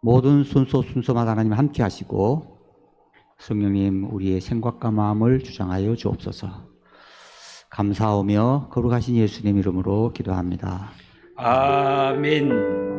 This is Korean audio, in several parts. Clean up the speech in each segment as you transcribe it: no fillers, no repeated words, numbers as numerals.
모든 순서마다 하나님 함께 하시고 성령님 우리의 생각과 마음을 주장하여 주옵소서. 감사하며 거룩하신 예수님 이름으로 기도합니다. 아멘.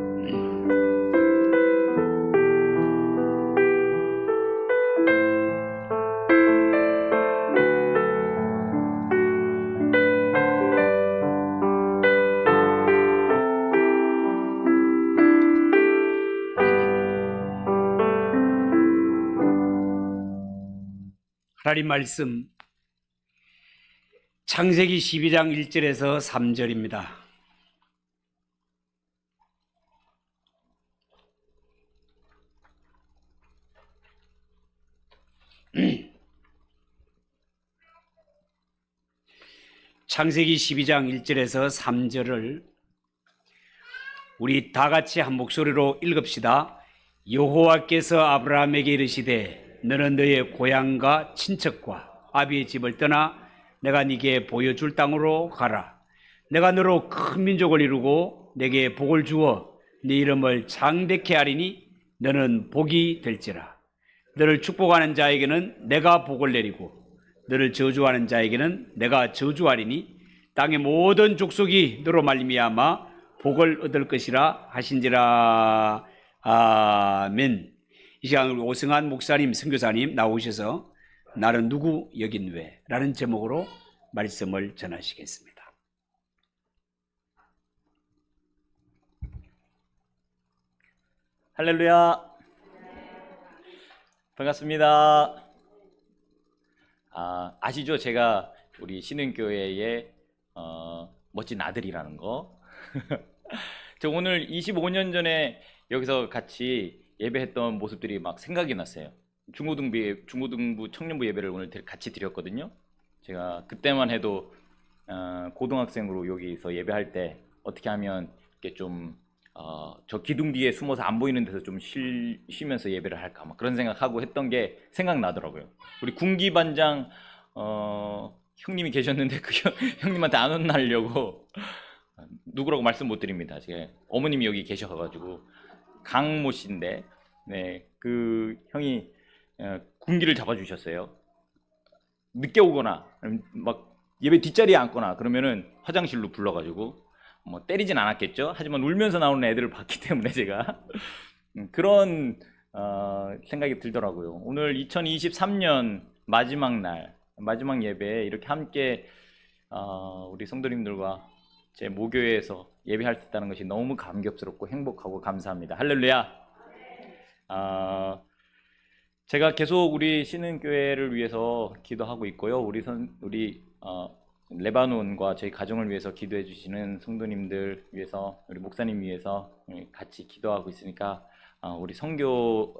하나님 말씀 창세기 12장 1절에서 3절입니다. 창세기 12장 1절에서 3절을 우리 다 같이 한 목소리로 읽읍시다. 여호와께서 아브라함에게 이르시되 너는 너의 고향과 친척과 아비의 집을 떠나 내가 네게 보여줄 땅으로 가라. 내가 너로 큰 민족을 이루고 내게 복을 주어 네 이름을 창대케 하리니 너는 복이 될지라. 너를 축복하는 자에게는 내가 복을 내리고 너를 저주하는 자에게는 내가 저주하리니 땅의 모든 족속이 너로 말미암아 복을 얻을 것이라 하신지라. 아멘. 이 시간 우리 오승환 목사님, 선교사님 나오셔서 나는 누구 여긴 왜? 라는 제목으로 말씀을 전하시겠습니다. 할렐루야. 반갑습니다. 아시죠? 제가 우리 신흥교회의 멋진 아들이라는 거. 저 오늘 25년 전에 여기서 같이 예배했던 모습들이 막 생각이 났어요. 중고등부 청년부 예배를 오늘 같이 드렸거든요. 제가 그때만 해도 고등학생으로 여기서 예배할 때 어떻게 하면 이렇게 좀 저 기둥 뒤에 숨어서 안 보이는 데서 좀 쉬면서 예배를 할까 막 그런 생각하고 했던 게 생각나더라고요. 우리 군기반장 형님이 계셨는데 그 형님한테 안 혼나려고 누구라고 말씀 못 드립니다. 제가 어머님이 여기 계셔가지고 강모 씨인데 네, 그 형이 군기를 잡아주셨어요. 늦게 오거나 막 예배 뒷자리에 앉거나 그러면은 화장실로 불러가지고 뭐 때리진 않았겠죠. 하지만 울면서 나오는 애들을 봤기 때문에 제가 그런 생각이 들더라고요. 오늘 2023년 마지막 날 마지막 예배에 이렇게 함께 우리 성도님들과 제 모교회에서 예배할 수 있다는 것이 너무 감격스럽고 행복하고 감사합니다. 할렐루야. 제가 계속 우리 신흥교회를 위해서 기도하고 있고요. 우리 레바논과 저희 가정을 위해서 기도해 주시는 성도님들 위해서, 우리 목사님 위해서 같이 기도하고 있으니까 우리 선교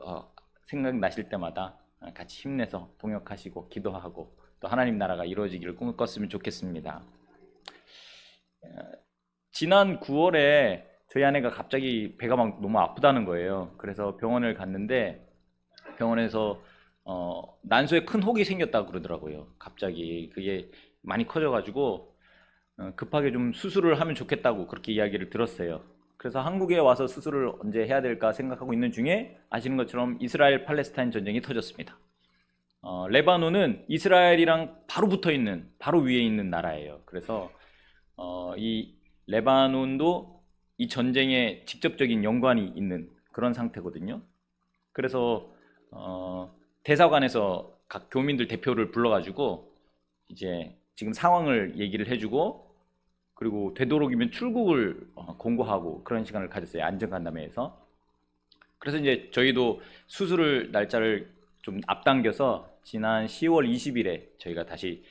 생각나실 때마다 같이 힘내서 동역하시고 기도하고 또 하나님 나라가 이루어지기를 꿈꿨으면 좋겠습니다. 지난 9월에 저희 아내가 갑자기 배가 막 너무 아프다는 거예요. 그래서 병원을 갔는데 병원에서 난소에 큰 혹이 생겼다고 그러더라고요. 갑자기 그게 많이 커져가지고 급하게 좀 수술을 하면 좋겠다고 그렇게 이야기를 들었어요. 그래서 한국에 와서 수술을 언제 해야 될까 생각하고 있는 중에 아시는 것처럼 이스라엘 팔레스타인 전쟁이 터졌습니다. 레바논은 이스라엘이랑 바로 붙어 있는, 바로 위에 있는 나라예요. 그래서 이 레바논도 이 전쟁에 직접적인 연관이 있는 그런 상태거든요. 그래서 대사관에서 각 교민들 대표를 불러가지고 이제 지금 상황을 얘기를 해주고 그리고 되도록이면 출국을 공고하고 그런 시간을 가졌어요. 안전간담회에서. 그래서 이제 저희도 수술을 날짜를 좀 앞당겨서 지난 10월 20일에 저희가 다시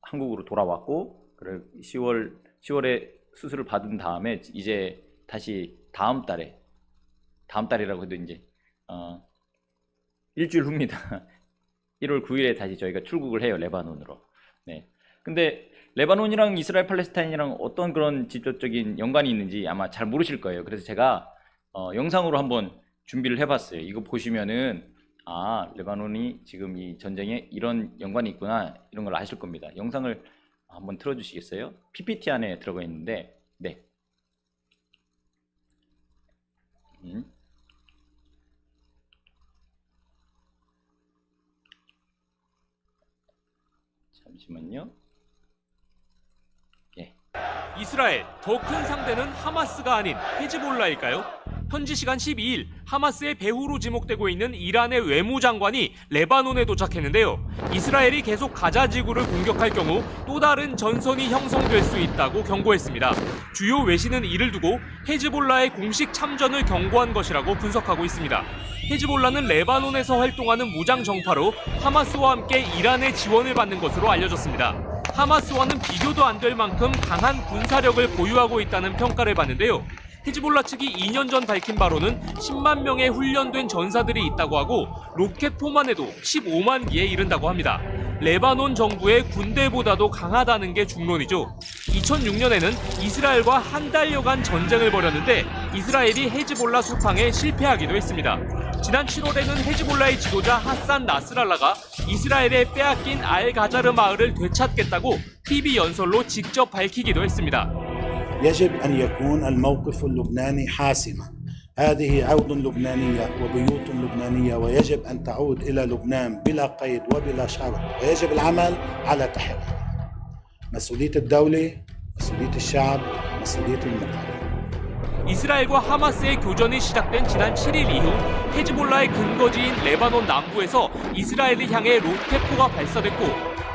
한국으로 돌아왔고 그래 10월에 수술을 받은 다음에 이제 다시 다음 달이라고 해도 이제 일주일 후입니다. 1월 9일에 다시 저희가 출국을 해요. 레바논으로. 네. 근데 레바논이랑 이스라엘 팔레스타인이랑 어떤 그런 직접적인 연관이 있는지 아마 잘 모르실 거예요. 그래서 제가 영상으로 한번 준비를 해봤어요. 이거 보시면은 레바논이 지금 이 전쟁에 이런 연관이 있구나 이런 걸 아실 겁니다. 영상을 한번 틀어주시겠어요? PPT 안에 들어가 있는데 네. 잠시만요. 예. 이스라엘 더 큰 상대는 하마스가 아닌 헤즈볼라일까요? 현지 시간 12일 하마스의 배후로 지목되고 있는 이란의 외무장관이 레바논에 도착했는데요. 이스라엘이 계속 가자 지구를 공격할 경우 또 다른 전선이 형성될 수 있다고 경고했습니다. 주요 외신은 이를 두고 헤즈볼라의 공식 참전을 경고한 것이라고 분석하고 있습니다. 헤즈볼라는 레바논에서 활동하는 무장 정파로 하마스와 함께 이란의 지원을 받는 것으로 알려졌습니다. 하마스와는 비교도 안 될 만큼 강한 군사력을 보유하고 있다는 평가를 받는데요. 헤즈볼라 측이 2년 전 밝힌 바로는 10만 명의 훈련된 전사들이 있다고 하고 로켓포만 해도 15만 기에 이른다고 합니다. 레바논 정부의 군대보다도 강하다는 게 중론이죠. 2006년에는 이스라엘과 한 달여간 전쟁을 벌였는데 이스라엘이 헤즈볼라 소탕에 실패하기도 했습니다. 지난 7월에는 헤즈볼라의 지도자 하산 나스랄라가 이스라엘에 빼앗긴 알-가자르 마을을 되찾겠다고 TV 연설로 직접 밝히기도 했습니다. يجب أن يكون الموقف اللبناني حاسما. هذه عود لبنانية وبيوت لبنانية ويجب أن تعود إلى لبنان بلا قيد وبلا شرط ويجب العمل على تحقيقها. مسؤولية الدولة، مسؤولية الشعب، مسؤولية المقاومة. 이스라엘과 하마스의 교전이 시작된 지난 7일 이후 헤즈볼라의 근거지인 레바논 남부에서 이스라엘을 향해 로켓포가 발사됐고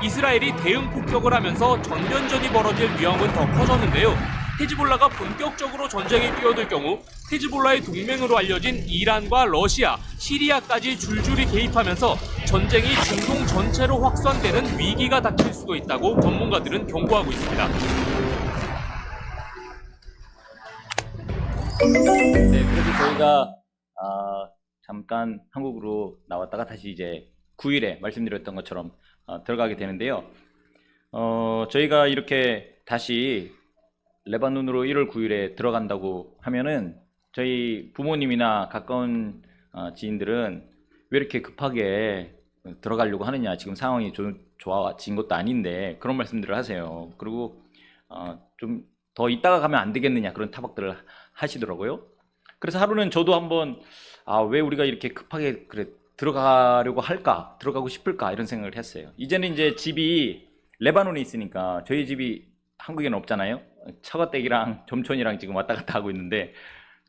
이스라엘이 대응 폭격을 하면서 전면전이 벌어질 위험은 더 커졌는데요. 헤즈볼라가 본격적으로 전쟁에 뛰어들 경우 헤즈볼라의 동맹으로 알려진 이란과 러시아, 시리아까지 줄줄이 개입하면서 전쟁이 중동 전체로 확산되는 위기가 닥칠 수도 있다고 전문가들은 경고하고 있습니다. 네, 그래서 저희가 잠깐 한국으로 나왔다가 다시 이제 9일에 말씀드렸던 것처럼 들어가게 되는데요. 저희가 이렇게 다시 레바논으로 1월 9일에 들어간다고 하면은 저희 부모님이나 가까운 지인들은 왜 이렇게 급하게 들어가려고 하느냐, 지금 상황이 좀 좋아진 것도 아닌데 그런 말씀들을 하세요. 그리고 좀 더 있다가 가면 안 되겠느냐 그런 타박들을 하시더라고요. 그래서 하루는 저도 한번 왜 우리가 이렇게 급하게 그래 들어가려고 할까, 들어가고 싶을까 이런 생각을 했어요. 이제는 이제 집이 레바논에 있으니까 저희 집이 한국에는 없잖아요. 처가댁이랑 점촌이랑 지금 왔다 갔다 하고 있는데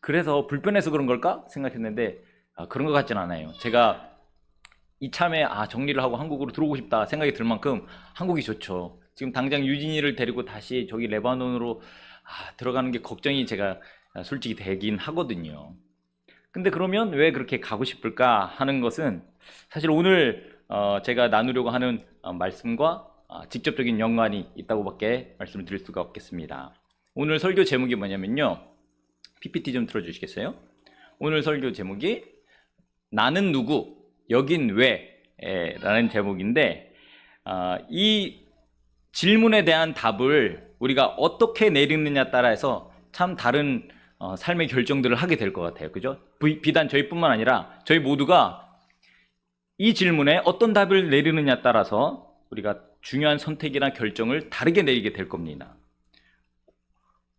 그래서 불편해서 그런 걸까 생각했는데 그런 것 같진 않아요. 제가 이참에 정리를 하고 한국으로 들어오고 싶다 생각이 들 만큼 한국이 좋죠. 지금 당장 유진이를 데리고 다시 저기 레바논으로 들어가는 게 걱정이 제가 솔직히 되긴 하거든요. 근데 그러면 왜 그렇게 가고 싶을까 하는 것은 사실 오늘 제가 나누려고 하는 말씀과 직접적인 연관이 있다고밖에 말씀을 드릴 수가 없겠습니다. 오늘 설교 제목이 뭐냐면요. PPT 좀 틀어주시겠어요? 오늘 설교 제목이 나는 누구, 여긴 왜? 라는 제목인데 이 질문에 대한 답을 우리가 어떻게 내리느냐에 따라서 참 다른 삶의 결정들을 하게 될 것 같아요. 그죠? 비단 저희뿐만 아니라 저희 모두가 이 질문에 어떤 답을 내리느냐에 따라서 우리가 중요한 선택이나 결정을 다르게 내리게 될 겁니다.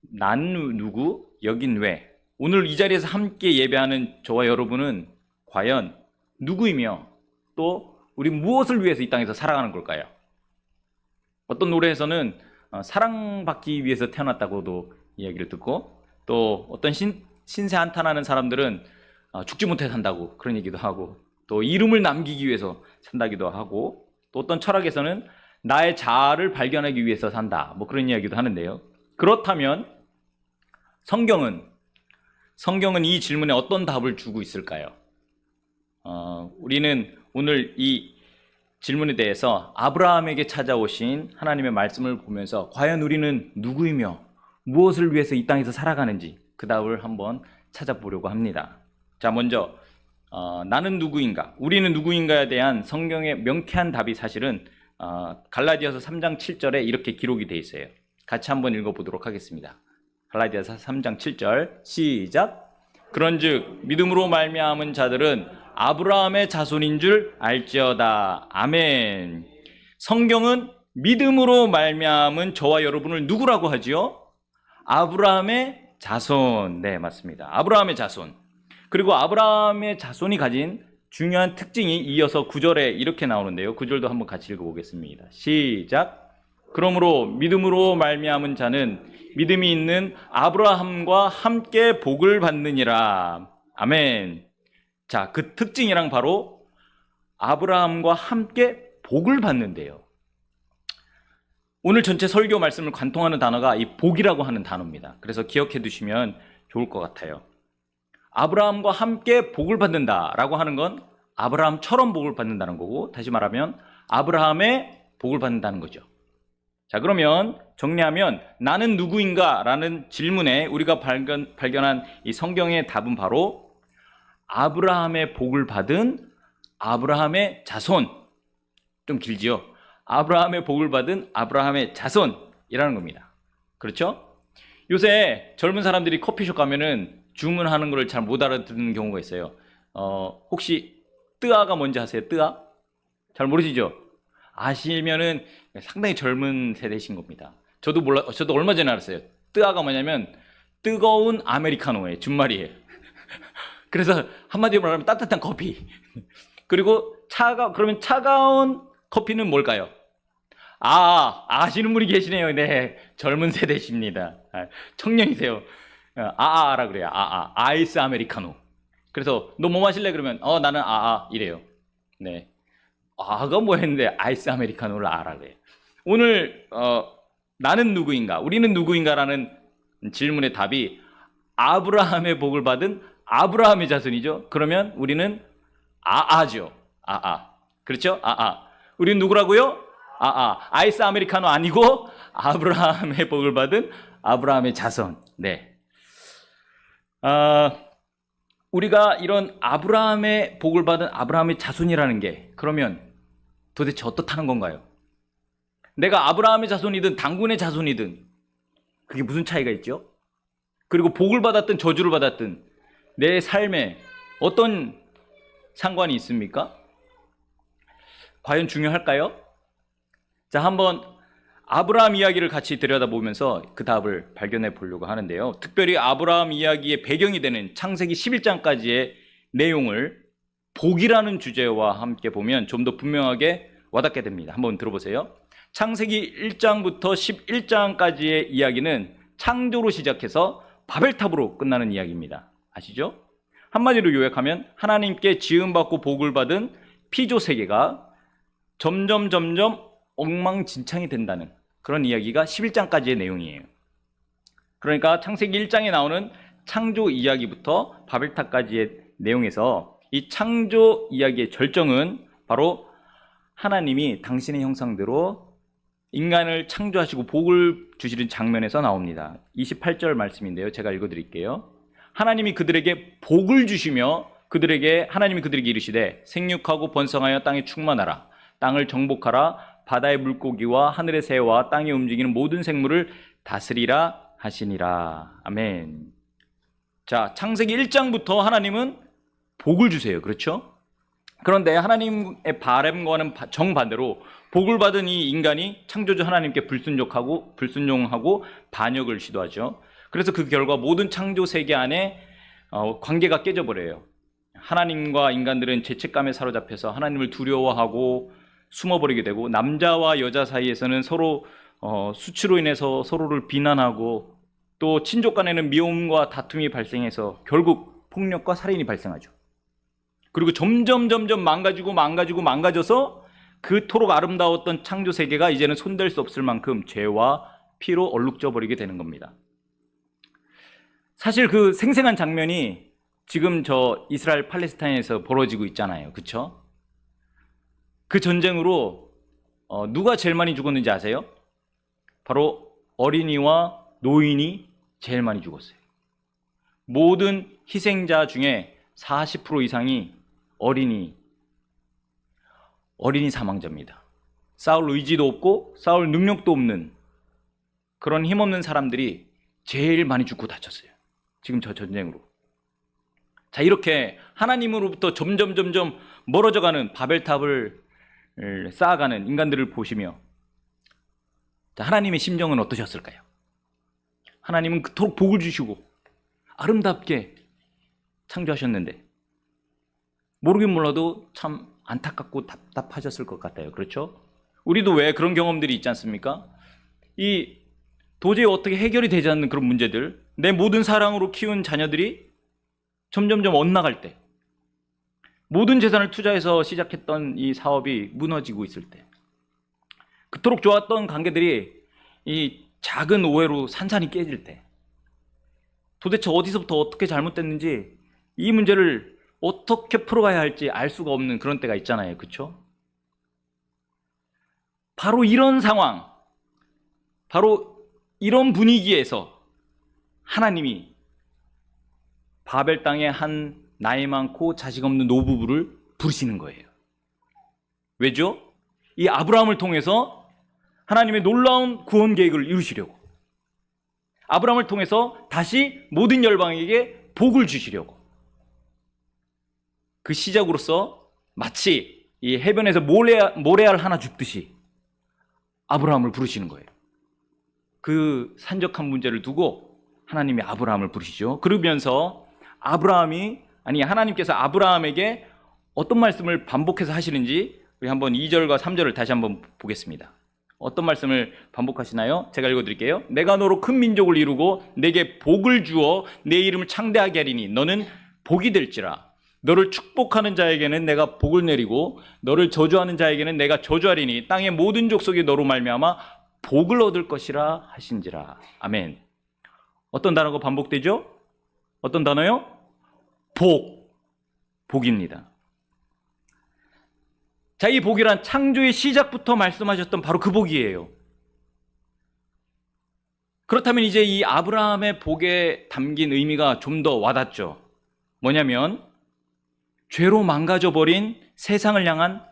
난 누구? 여긴 왜? 오늘 이 자리에서 함께 예배하는 저와 여러분은 과연 누구이며 또 우리 무엇을 위해서 이 땅에서 살아가는 걸까요? 어떤 노래에서는 사랑받기 위해서 태어났다고도 이야기를 듣고 또 어떤 신세 한탄하는 사람들은 죽지 못해 산다고 그런 얘기도 하고 또 이름을 남기기 위해서 산다기도 하고 또 어떤 철학에서는 나의 자아를 발견하기 위해서 산다 뭐 그런 이야기도 하는데요. 그렇다면 성경은 이 질문에 어떤 답을 주고 있을까요? 우리는 오늘 이 질문에 대해서 아브라함에게 찾아오신 하나님의 말씀을 보면서 과연 우리는 누구이며 무엇을 위해서 이 땅에서 살아가는지 그 답을 한번 찾아보려고 합니다. 자, 먼저 나는 누구인가, 우리는 누구인가에 대한 성경의 명쾌한 답이 사실은 갈라디아서 3장 7절에 이렇게 기록이 되어 있어요. 같이 한번 읽어보도록 하겠습니다. 갈라디아서 3장 7절 시작. 그런즉 믿음으로 말미암은 자들은 아브라함의 자손인 줄 알지어다. 아멘. 성경은 믿음으로 말미암은 저와 여러분을 누구라고 하지요? 아브라함의 자손. 네, 맞습니다. 아브라함의 자손. 그리고 아브라함의 자손이 가진 중요한 특징이 이어서 9절에 이렇게 나오는데요. 9절도 한번 같이 읽어보겠습니다. 시작. 그러므로 믿음으로 말미암은 자는 믿음이 있는 아브라함과 함께 복을 받느니라. 아멘. 자, 그 특징이랑 바로 아브라함과 함께 복을 받는데요. 오늘 전체 설교 말씀을 관통하는 단어가 이 복이라고 하는 단어입니다. 그래서 기억해 두시면 좋을 것 같아요. 아브라함과 함께 복을 받는다라고 하는 건 아브라함처럼 복을 받는다는 거고, 다시 말하면 아브라함의 복을 받는다는 거죠. 자, 그러면 정리하면 나는 누구인가? 라는 질문에 우리가 발견한 이 성경의 답은 바로 아브라함의 복을 받은 아브라함의 자손. 좀 길지요? 아브라함의 복을 받은 아브라함의 자손이라는 겁니다. 그렇죠? 요새 젊은 사람들이 커피숍 가면은 주문하는 걸 잘 못 알아듣는 경우가 있어요. 혹시 뜨아가 뭔지 아세요? 뜨아? 잘 모르시죠? 아시면은 상당히 젊은 세대이신 겁니다. 저도 얼마 전에 알았어요. 뜨아가 뭐냐면 뜨거운 아메리카노의 준말이에요. 그래서 한마디로 말하면 따뜻한 커피. 그리고 그러면 차가운 커피는 뭘까요? 아시는 분이 계시네요. 네, 젊은 세대십니다. 청년이세요. 아아라 그래요. 아이스 아메리카노. 그래서 너 뭐 마실래? 그러면 나는 이래요. 네, 아가 뭐 했는데 아이스 아메리카노를 아라 그래요. 오늘 나는 누구인가? 우리는 누구인가라는 질문의 답이 아브라함의 복을 받은 아브라함의 자손이죠. 그러면 우리는 아아죠. 그렇죠? 우리는 누구라고요? 아이스 아메리카노 아니고 아브라함의 복을 받은 아브라함의 자손. 네. 우리가 이런 아브라함의 복을 받은 아브라함의 자손이라는 게 그러면 도대체 어떻다는 건가요? 내가 아브라함의 자손이든 당군의 자손이든 그게 무슨 차이가 있죠? 그리고 복을 받았든 저주를 받았든 내 삶에 어떤 상관이 있습니까? 과연 중요할까요? 자, 한번 아브라함 이야기를 같이 들여다보면서 그 답을 발견해 보려고 하는데요. 특별히 아브라함 이야기의 배경이 되는 창세기 11장까지의 내용을 복이라는 주제와 함께 보면 좀 더 분명하게 와닿게 됩니다. 한번 들어보세요. 창세기 1장부터 11장까지의 이야기는 창조로 시작해서 바벨탑으로 끝나는 이야기입니다. 아시죠? 한마디로 요약하면 하나님께 지음받고 복을 받은 피조 세계가 점점 엉망진창이 된다는 그런 이야기가 11장까지의 내용이에요. 그러니까 창세기 1장에 나오는 창조 이야기부터 바벨탑까지의 내용에서 이 창조 이야기의 절정은 바로 하나님이 당신의 형상대로 인간을 창조하시고 복을 주시는 장면에서 나옵니다. 28절 말씀인데요. 제가 읽어드릴게요. 하나님이 그들에게 복을 주시며 하나님이 그들에게 이르시되 생육하고 번성하여 땅에 충만하라. 땅을 정복하라. 바다의 물고기와 하늘의 새와 땅에 움직이는 모든 생물을 다스리라 하시니라. 아멘. 자, 창세기 1장부터 하나님은 복을 주세요. 그렇죠? 그런데 하나님의 바람과는 정반대로 복을 받은 이 인간이 창조주 하나님께 불순종하고 반역을 시도하죠. 그래서 그 결과 모든 창조 세계 안에 관계가 깨져버려요. 하나님과 인간들은 죄책감에 사로잡혀서 하나님을 두려워하고 숨어버리게 되고, 남자와 여자 사이에서는 서로 수치로 인해서 서로를 비난하고, 또 친족 간에는 미움과 다툼이 발생해서 결국 폭력과 살인이 발생하죠. 그리고 점점 망가져서 그토록 아름다웠던 창조 세계가 이제는 손댈 수 없을 만큼 죄와 피로 얼룩져 버리게 되는 겁니다. 사실 그 생생한 장면이 지금 저 이스라엘 팔레스타인에서 벌어지고 있잖아요. 그렇죠? 그 전쟁으로 누가 제일 많이 죽었는지 아세요? 바로 어린이와 노인이 제일 많이 죽었어요. 모든 희생자 중에 40% 이상이 어린이 사망자입니다. 싸울 의지도 없고 싸울 능력도 없는 그런 힘없는 사람들이 제일 많이 죽고 다쳤어요. 지금 저 전쟁으로. 자, 이렇게 하나님으로부터 점점 멀어져가는 바벨탑을 쌓아가는 인간들을 보시며, 자, 하나님의 심정은 어떠셨을까요? 하나님은 그토록 복을 주시고 아름답게 창조하셨는데 모르긴 몰라도 참 안타깝고 답답하셨을 것 같아요. 그렇죠? 우리도 왜 그런 경험들이 있지 않습니까? 이 도저히 어떻게 해결이 되지 않는 그런 문제들, 내 모든 사랑으로 키운 자녀들이 점점점 엇나갈 때, 모든 재산을 투자해서 시작했던 이 사업이 무너지고 있을 때, 그토록 좋았던 관계들이 이 작은 오해로 산산이 깨질 때, 도대체 어디서부터 어떻게 잘못됐는지 이 문제를 어떻게 풀어가야 할지 알 수가 없는 그런 때가 있잖아요. 그렇죠? 바로 이런 상황, 바로 이런 분위기에서 하나님이 바벨 땅의 한 나이 많고 자식 없는 노부부를 부르시는 거예요. 왜죠? 이 아브라함을 통해서 하나님의 놀라운 구원 계획을 이루시려고, 아브라함을 통해서 다시 모든 열방에게 복을 주시려고, 그 시작으로서 마치 이 해변에서 모래알 하나 줍듯이 아브라함을 부르시는 거예요. 그 산적한 문제를 두고 하나님이 아브라함을 부르시죠. 그러면서 하나님께서 아브라함에게 어떤 말씀을 반복해서 하시는지 우리 한번 2절과 3절을 다시 한번 보겠습니다. 어떤 말씀을 반복하시나요? 제가 읽어드릴게요. 내가 너로 큰 민족을 이루고 내게 복을 주어 내 이름을 창대하게 하리니 너는 복이 될지라. 너를 축복하는 자에게는 내가 복을 내리고 너를 저주하는 자에게는 내가 저주하리니 땅의 모든 족속이 너로 말미암아 복을 얻을 것이라 하신지라. 아멘. 어떤 단어가 반복되죠? 어떤 단어요? 복입니다. 자, 이 복이란 창조의 시작부터 말씀하셨던 바로 그 복이에요. 그렇다면 이제 이 아브라함의 복에 담긴 의미가 좀 더 와닿죠. 뭐냐면 죄로 망가져버린 세상을 향한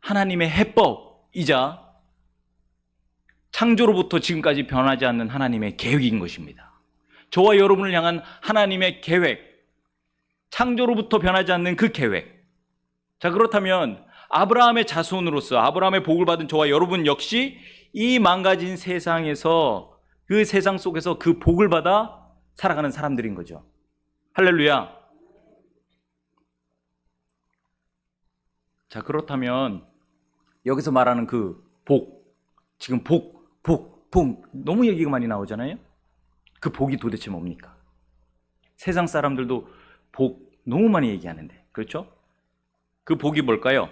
하나님의 해법이자 창조로부터 지금까지 변하지 않는 하나님의 계획인 것입니다. 저와 여러분을 향한 하나님의 계획, 창조로부터 변하지 않는 그 계획. 자, 그렇다면 아브라함의 자손으로서 아브라함의 복을 받은 저와 여러분 역시 이 망가진 세상에서, 그 세상 속에서 그 복을 받아 살아가는 사람들인 거죠. 할렐루야. 자, 그렇다면 여기서 말하는 그 복, 지금 복 너무 얘기가 많이 나오잖아요. 그 복이 도대체 뭡니까? 세상 사람들도 복 너무 많이 얘기하는데, 그렇죠? 그 복이 뭘까요?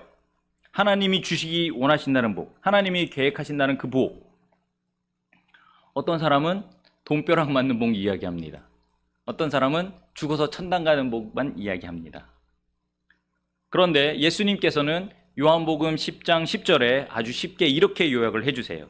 하나님이 주시기 원하신다는 복, 하나님이 계획하신다는 그 복. 어떤 사람은 돈벼락 맞는 복 이야기합니다. 어떤 사람은 죽어서 천당 가는 복만 이야기합니다. 그런데 예수님께서는 요한복음 10장 10절에 아주 쉽게 이렇게 요약을 해주세요.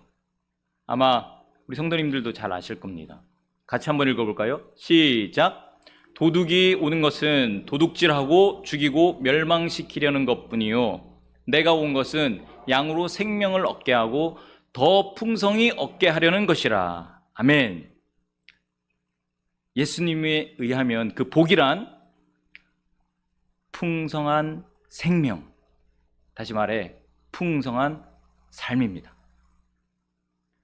아마 우리 성도님들도 잘 아실 겁니다. 같이 한번 읽어볼까요? 시작. 도둑이 오는 것은 도둑질하고 죽이고 멸망시키려는 것뿐이요 내가 온 것은 양으로 생명을 얻게 하고 더 풍성히 얻게 하려는 것이라. 아멘. 예수님에 의하면 그 복이란 풍성한 생명, 다시 말해 풍성한 삶입니다.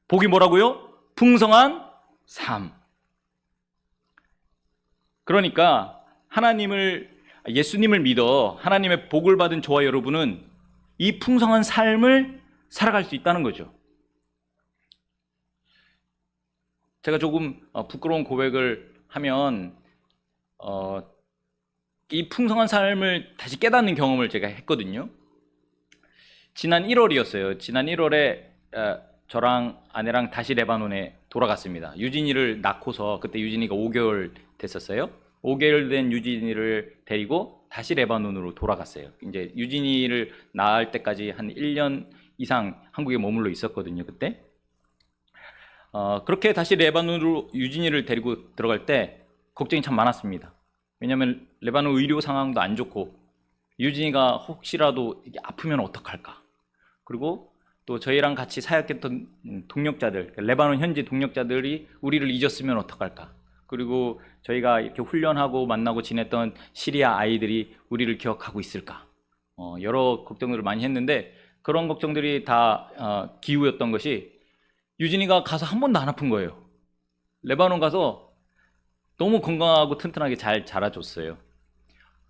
복이 뭐라고요? 풍성한 삶. 그러니까 예수님을 믿어 하나님의 복을 받은 저와 여러분은 이 풍성한 삶을 살아갈 수 있다는 거죠. 제가 조금 부끄러운 고백을 하면 이 풍성한 삶을 다시 깨닫는 경험을 제가 했거든요. 지난 1월이었어요. 지난 1월에 저랑 아내랑 다시 레바논에 돌아갔습니다. 유진이를 낳고서, 그때 유진이가 5개월 됐었어요. 5개월 된 유진이를 데리고 다시 레바논으로 돌아갔어요. 이제 유진이를 낳을 때까지 한 1년 이상 한국에 머물러 있었거든요, 그때. 그렇게 다시 레바논으로 유진이를 데리고 들어갈 때 걱정이 참 많았습니다. 왜냐하면 레바논 의료 상황도 안 좋고 유진이가 혹시라도 아프면 어떡할까. 그리고 또 저희랑 같이 사역했던 동력자들, 레바논 현지 동력자들이 우리를 잊었으면 어떡할까. 그리고 저희가 이렇게 훈련하고 만나고 지냈던 시리아 아이들이 우리를 기억하고 있을까. 여러 걱정들을 많이 했는데 그런 걱정들이 다 기우였던 것이 유진이가 가서 한 번도 안 아픈 거예요. 레바논 가서 너무 건강하고 튼튼하게 잘 자라줬어요.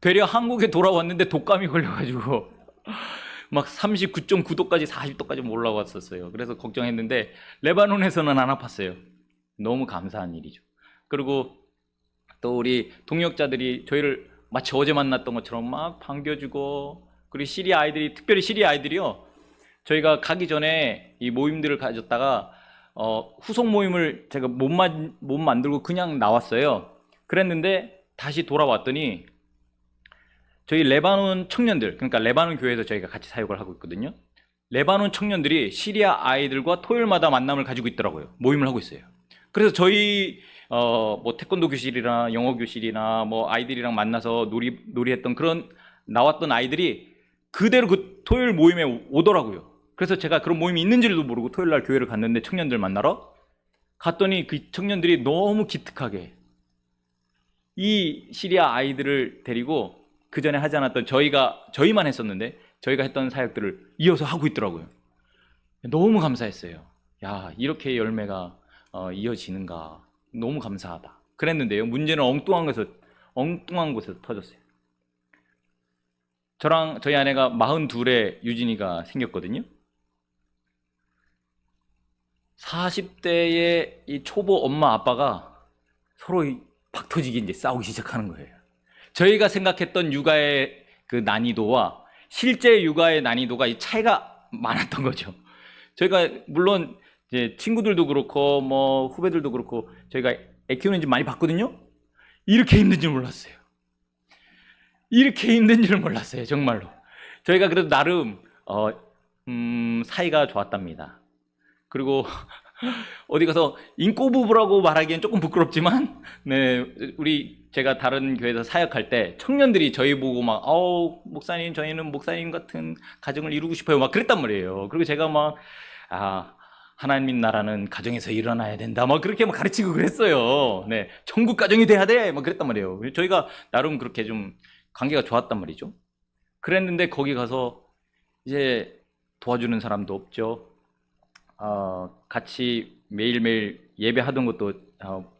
되려 한국에 돌아왔는데 독감이 걸려가지고 막 39.9도까지 40도까지 올라왔었어요. 그래서 걱정했는데 레바논에서는 안 아팠어요. 너무 감사한 일이죠. 그리고 또 우리 동역자들이 저희를 마치 어제 만났던 것처럼 막 반겨주고, 그리고 시리아 아이들이, 특별히 시리아 아이들이요, 저희가 가기 전에 이 모임들을 가졌다가 후속 모임을 제가 못 만들고 그냥 나왔어요. 그랬는데 다시 돌아왔더니 저희 레바논 청년들, 그러니까 레바논 교회에서 저희가 같이 사역을 하고 있거든요. 레바논 청년들이 시리아 아이들과 토요일마다 만남을 가지고 있더라고요. 모임을 하고 있어요. 그래서 저희 뭐 태권도 교실이나 영어 교실이나 뭐 아이들이랑 만나서 놀이했던 그런 나왔던 아이들이 그대로 그 토요일 모임에 오더라고요. 그래서 제가 그런 모임이 있는지도 모르고 토요일 날 교회를 갔는데 청년들 만나러 갔더니 그 청년들이 너무 기특하게 이 시리아 아이들을 데리고 그 전에 하지 않았던 저희만 했었는데 저희가 했던 사역들을 이어서 하고 있더라고요. 너무 감사했어요. 야, 이렇게 열매가 이어지는가. 너무 감사하다. 그랬는데요. 문제는 엉뚱한 곳에서 터졌어요. 저랑 저희 아내가 42에 유진이가 생겼거든요. 40대의 이 초보 엄마 아빠가 서로 팍 터지게 이제 싸우기 시작하는 거예요. 저희가 생각했던 육아의 그 난이도와 실제 육아의 난이도가 이 차이가 많았던 거죠. 저희가 물론 이제 친구들도 그렇고 뭐 후배들도 그렇고 저희가 애 키우는 집 많이 봤거든요. 이렇게 힘든 줄 몰랐어요. 이렇게 힘든 줄 몰랐어요. 정말로. 저희가 그래도 나름 사이가 좋았답니다. 그리고 어디 가서 인꼬 부부라고 말하기엔 조금 부끄럽지만, 네, 제가 다른 교회에서 사역할 때 청년들이 저희 보고 막, 목사님, 저희는 목사님 같은 가정을 이루고 싶어요. 막 그랬단 말이에요. 그리고 제가 막, 하나님 나라는 가정에서 일어나야 된다. 막 그렇게 막 가르치고 그랬어요. 네, 천국 가정이 돼야 돼. 막 그랬단 말이에요. 저희가 나름 그렇게 좀 관계가 좋았단 말이죠. 그랬는데 거기 가서 이제 도와주는 사람도 없죠. 같이 매일매일 예배하던 것도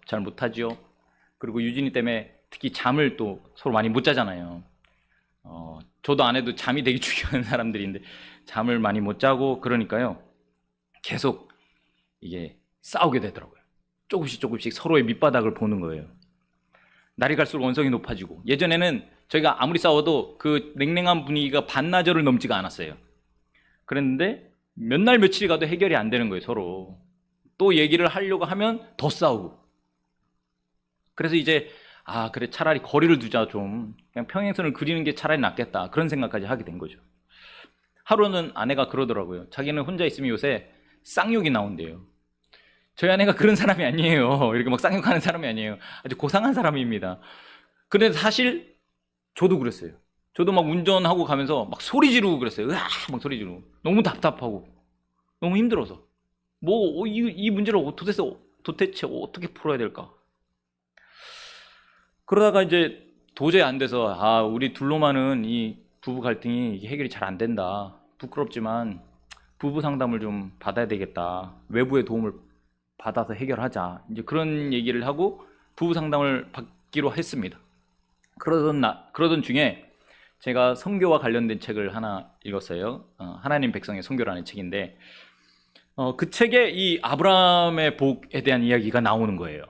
잘 못하죠. 그리고 유진이 때문에 특히 잠을 또 서로 많이 못 자잖아요. 저도 아내도 잠이 되게 중요한 사람들인데 잠을 많이 못 자고 그러니까요. 계속 이게 싸우게 되더라고요. 조금씩 서로의 밑바닥을 보는 거예요. 날이 갈수록 원성이 높아지고, 예전에는 저희가 아무리 싸워도 그 냉랭한 분위기가 반나절을 넘지가 않았어요. 그랬는데 몇 날 며칠이 가도 해결이 안 되는 거예요. 서로 또 얘기를 하려고 하면 더 싸우고. 그래서 이제 그래, 차라리 거리를 두자. 좀 그냥 평행선을 그리는 게 차라리 낫겠다. 그런 생각까지 하게 된 거죠. 하루는 아내가 그러더라고요. 자기는 혼자 있으면 요새 쌍욕이 나온대요. 저희 아내가 그런 사람이 아니에요. 이렇게 막 쌍욕하는 사람이 아니에요. 아주 고상한 사람입니다. 근데 사실 저도 그랬어요. 저도 막 운전하고 가면서 막 소리 지르고 그랬어요. 막 소리 지르고. 너무 답답하고 너무 힘들어서 이 문제를 도대체 어떻게 풀어야 될까? 그러다가 이제 도저히 안 돼서 우리 둘로만은 이 부부 갈등이 해결이 잘 안 된다. 부끄럽지만 부부 상담을 좀 받아야 되겠다. 외부의 도움을 받아서 해결하자. 이제 그런 얘기를 하고 부부 상담을 받기로 했습니다. 그러던 중에 제가 선교와 관련된 책을 하나 읽었어요. 하나님 백성의 선교라는 책인데, 그 책에 이 아브라함의 복에 대한 이야기가 나오는 거예요.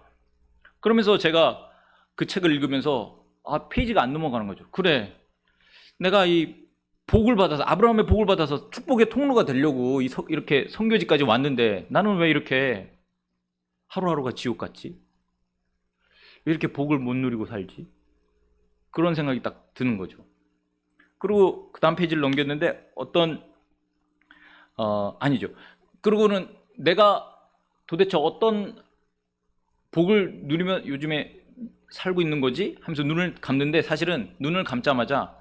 그러면서 제가 그 책을 읽으면서 페이지가 안 넘어가는 거죠. 그래, 내가 이 복을 받아서, 아브라함의 복을 받아서 축복의 통로가 되려고 이렇게 선교지까지 왔는데 나는 왜 이렇게 하루하루가 지옥 같지? 왜 이렇게 복을 못 누리고 살지? 그런 생각이 딱 드는 거죠. 그리고 그 다음 페이지를 넘겼는데 아니죠. 그러고는 내가 도대체 어떤 복을 누리면 요즘에 살고 있는 거지? 하면서 눈을 감는데, 사실은 눈을 감자마자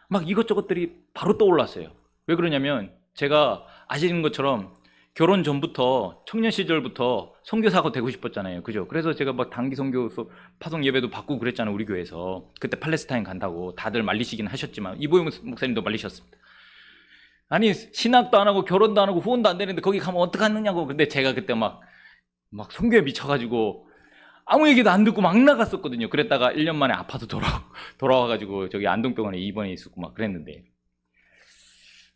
막 이것저것들이 바로 떠올랐어요. 왜 그러냐면 제가 아시는 것처럼 결혼 전부터, 청년 시절부터 선교사가 되고 싶었잖아요. 그죠? 그래서 제가 막 단기 선교 파송 예배도 받고 그랬잖아요. 우리 교회에서. 그때 팔레스타인 간다고 다들 말리시긴 하셨지만 이보영 목사님도 말리셨습니다. 아니, 신학도 안 하고 결혼도 안 하고 후원도 안 되는데 거기 가면 어떡하느냐고. 근데 제가 그때 막 선교에 미쳐가지고 아무 얘기도 안 듣고 막 나갔었거든요. 그랬다가 1년 만에 아파서 돌아와가지고 저기 안동병원에 입원해 있었고 막 그랬는데,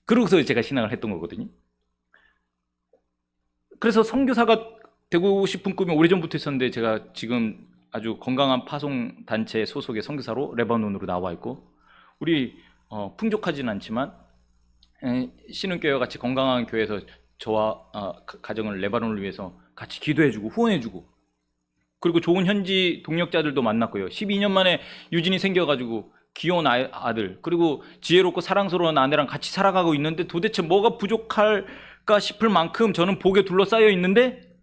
그러고서 제가 신앙을 했던 거거든요. 그래서 선교사가 되고 싶은 꿈이 오래전부터 있었는데, 제가 지금 아주 건강한 파송 단체 소속의 선교사로 레바논으로 나와 있고, 우리 풍족하진 않지만 신흥교회와 같이 건강한 교회에서 저와 가정을 레바논을 위해서 같이 기도해주고 후원해주고, 그리고 좋은 현지 동력자들도 만났고요. 12년 만에 유진이 생겨가지고 귀여운 아들, 그리고 지혜롭고 사랑스러운 아내랑 같이 살아가고 있는데, 도대체 뭐가 부족할까 싶을 만큼 저는 복에 둘러싸여 있는데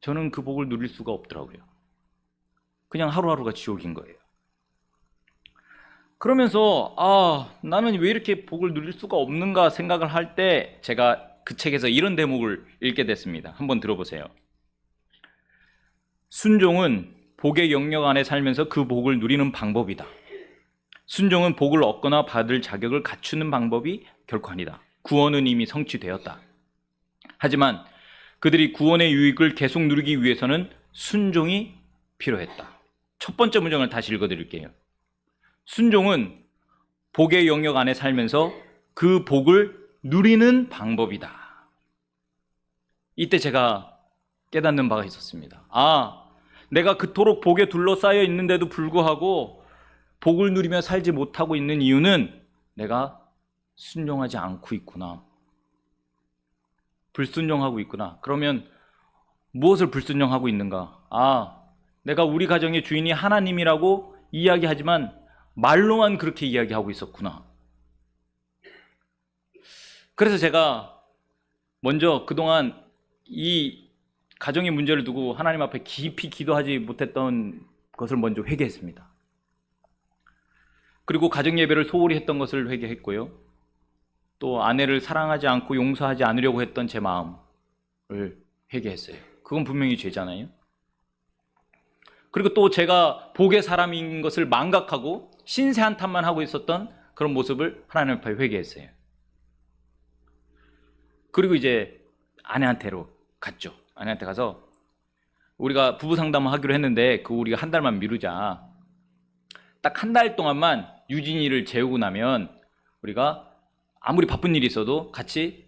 저는 그 복을 누릴 수가 없더라고요. 그냥 하루하루가 지옥인 거예요. 그러면서 나는 왜 이렇게 복을 누릴 수가 없는가 생각을 할 때, 제가 그 책에서 이런 대목을 읽게 됐습니다. 한번 들어보세요. 순종은 복의 영역 안에 살면서 그 복을 누리는 방법이다. 순종은 복을 얻거나 받을 자격을 갖추는 방법이 결코 아니다. 구원은 이미 성취되었다. 하지만 그들이 구원의 유익을 계속 누리기 위해서는 순종이 필요했다. 첫 번째 문장을 다시 읽어드릴게요. 순종은 복의 영역 안에 살면서 그 복을 누리는 방법이다. 이때 제가 깨닫는 바가 있었습니다. 내가 그토록 복에 둘러싸여 있는데도 불구하고 복을 누리며 살지 못하고 있는 이유는 내가 순종하지 않고 있구나. 불순종하고 있구나. 그러면 무엇을 불순종하고 있는가? 내가 우리 가정의 주인이 하나님이라고 이야기하지만 말로만 그렇게 이야기하고 있었구나. 그래서 제가 먼저 그동안 이 가정의 문제를 두고 하나님 앞에 깊이 기도하지 못했던 것을 먼저 회개했습니다. 그리고 가정 예배를 소홀히 했던 것을 회개했고요. 또 아내를 사랑하지 않고 용서하지 않으려고 했던 제 마음을 회개했어요. 그건 분명히 죄잖아요. 그리고 또 제가 복의 사람인 것을 망각하고 신세 한탄만 하고 있었던 그런 모습을 하나님 앞에 회개했어요. 그리고 이제 아내한테로 갔죠. 아내한테 가서 우리가 부부 상담을 하기로 했는데 우리가 한 달만 미루자. 딱 한 달 동안만 유진이를 재우고 나면 우리가 아무리 바쁜 일이 있어도 같이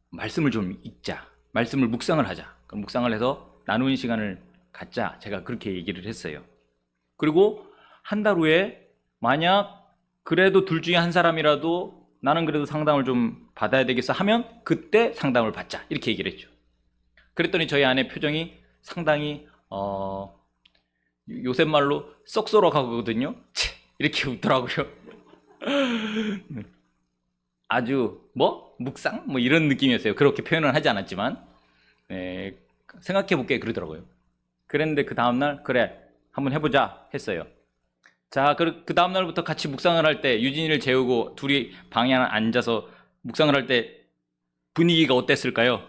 말씀을 좀 읽자. 말씀을 묵상을 하자. 그럼 묵상을 해서 나누는 시간을 갖자. 제가 그렇게 얘기를 했어요. 그리고 한 달 후에 만약 그래도 둘 중에 한 사람이라도 나는 그래도 상담을 좀 받아야 되겠어 하면 그때 상담을 받자. 이렇게 얘기를 했죠. 그랬더니 저희 아내 표정이 상당히 요새 말로 쏙쏙하거든요. 이렇게 웃더라고요. 아주 묵상? 이런 느낌이었어요. 그렇게 표현은 하지 않았지만 생각해볼게 그러더라고요. 그랬는데 그 다음날 그래 한번 해보자 했어요. 자, 그 다음날부터 같이 묵상을 할 때 유진이를 재우고 둘이 방에 앉아서 묵상을 할 때 분위기가 어땠을까요?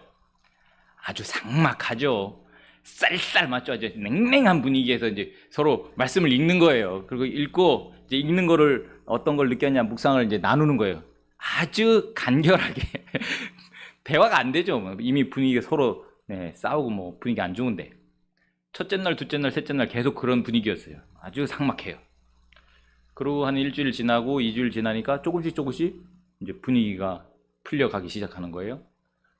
아주 삭막하죠. 쌀쌀 맞죠? 아주 냉랭한 분위기에서 이제 서로 말씀을 읽는 거예요. 그리고 읽고 이제 읽는 거를 어떤 걸 느꼈냐 묵상을 이제 나누는 거예요. 아주 간결하게 대화가 안 되죠. 이미 분위기가 서로 싸우고 분위기 안 좋은데 첫째 날, 둘째 날, 셋째 날 계속 그런 분위기였어요. 아주 삭막해요. 그리고 한 일주일 지나고 2주일 지나니까 조금씩 이제 분위기가 풀려가기 시작하는 거예요.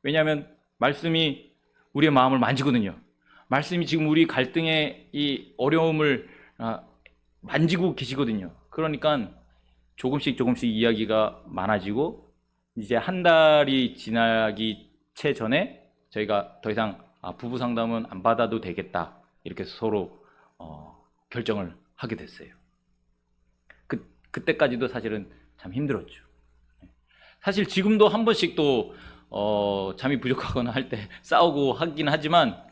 왜냐하면 말씀이 우리의 마음을 만지거든요. 말씀이 지금 우리 갈등의 이 어려움을 만지고 계시거든요. 그러니까 조금씩 이야기가 많아지고 이제 한 달이 지나기 채 전에 저희가 더 이상 부부 상담은 안 받아도 되겠다 이렇게 서로 결정을 하게 됐어요. 그때까지도 사실은 참 힘들었죠. 사실 지금도 한 번씩 또 잠이 부족하거나 할 때 싸우고 하긴 하지만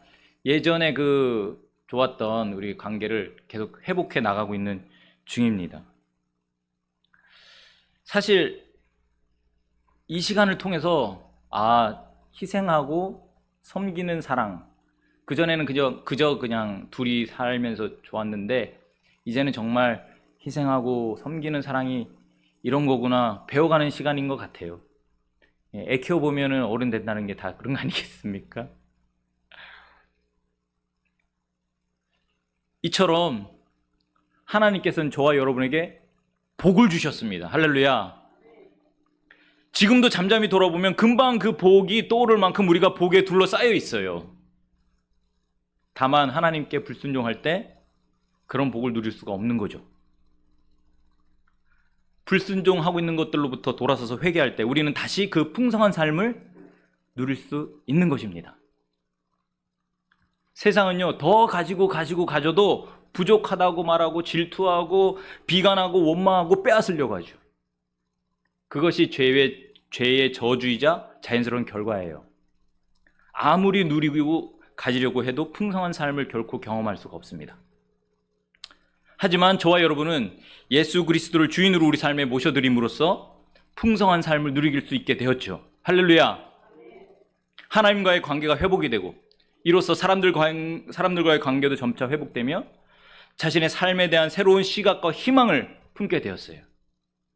예전에 그 좋았던 우리 관계를 계속 회복해 나가고 있는 중입니다. 사실 이 시간을 통해서 희생하고 섬기는 사랑, 그전에는 그저 그냥 둘이 살면서 좋았는데 이제는 정말 희생하고 섬기는 사랑이 이런 거구나 배워가는 시간인 것 같아요. 애 키워보면 어른 된다는 게 다 그런 거 아니겠습니까? 이처럼 하나님께서는 저와 여러분에게 복을 주셨습니다. 할렐루야. 지금도 잠잠히 돌아보면 금방 그 복이 떠오를 만큼 우리가 복에 둘러싸여 있어요. 다만 하나님께 불순종할 때 그런 복을 누릴 수가 없는 거죠. 불순종하고 있는 것들로부터 돌아서서 회개할 때 우리는 다시 그 풍성한 삶을 누릴 수 있는 것입니다. 세상은요, 더 가져도 부족하다고 말하고 질투하고 비관하고 원망하고 빼앗으려고 하죠. 그것이 죄의 저주이자 자연스러운 결과예요. 아무리 누리고 가지려고 해도 풍성한 삶을 결코 경험할 수가 없습니다. 하지만 저와 여러분은 예수 그리스도를 주인으로 우리 삶에 모셔드림으로써 풍성한 삶을 누릴 수 있게 되었죠. 할렐루야. 하나님과의 관계가 회복이 되고 이로써 사람들과의 관계도 점차 회복되며 자신의 삶에 대한 새로운 시각과 희망을 품게 되었어요.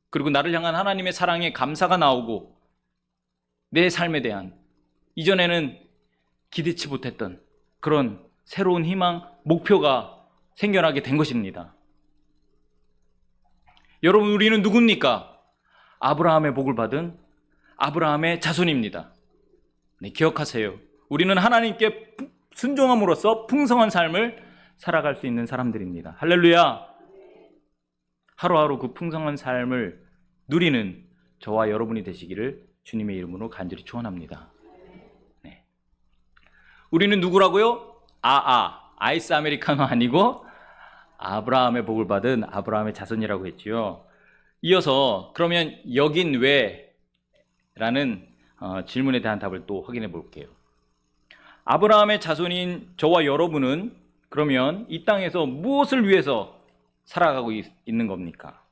그리고 나를 향한 하나님의 사랑에 감사가 나오고 내 삶에 대한 이전에는 기대치 못했던 그런 새로운 희망, 목표가 생겨나게 된 것입니다. 여러분, 우리는 누굽니까? 아브라함의 복을 받은 아브라함의 자손입니다. 네, 기억하세요. 우리는 하나님께 순종함으로써 풍성한 삶을 살아갈 수 있는 사람들입니다. 할렐루야. 하루하루 그 풍성한 삶을 누리는 저와 여러분이 되시기를 주님의 이름으로 간절히 축원합니다. 네. 우리는 누구라고요? 아이스 아메리카노 아니고 아브라함의 복을 받은 아브라함의 자손이라고 했지요. 이어서 그러면 여긴 왜? 라는 질문에 대한 답을 또 확인해 볼게요. 아브라함의 자손인 저와 여러분은 그러면 이 땅에서 무엇을 위해서 살아가고 있는 겁니까?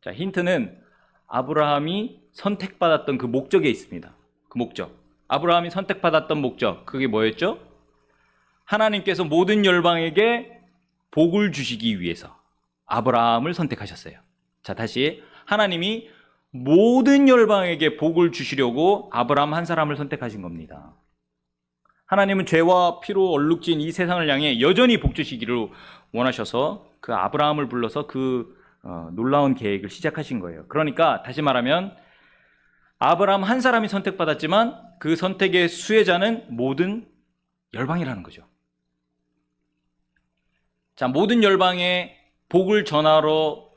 자, 힌트는 아브라함이 선택받았던 그 목적에 있습니다. 그 목적. 아브라함이 선택받았던 목적. 그게 뭐였죠? 하나님께서 모든 열방에게 복을 주시기 위해서 아브라함을 선택하셨어요. 자, 다시. 하나님이 모든 열방에게 복을 주시려고 아브라함 한 사람을 선택하신 겁니다. 하나님은 죄와 피로 얼룩진 이 세상을 향해 여전히 복 주시기를 원하셔서 그 아브라함을 불러서 그 놀라운 계획을 시작하신 거예요. 그러니까 다시 말하면 아브라함 한 사람이 선택받았지만 그 선택의 수혜자는 모든 열방이라는 거죠. 자, 모든 열방에 복을 전하러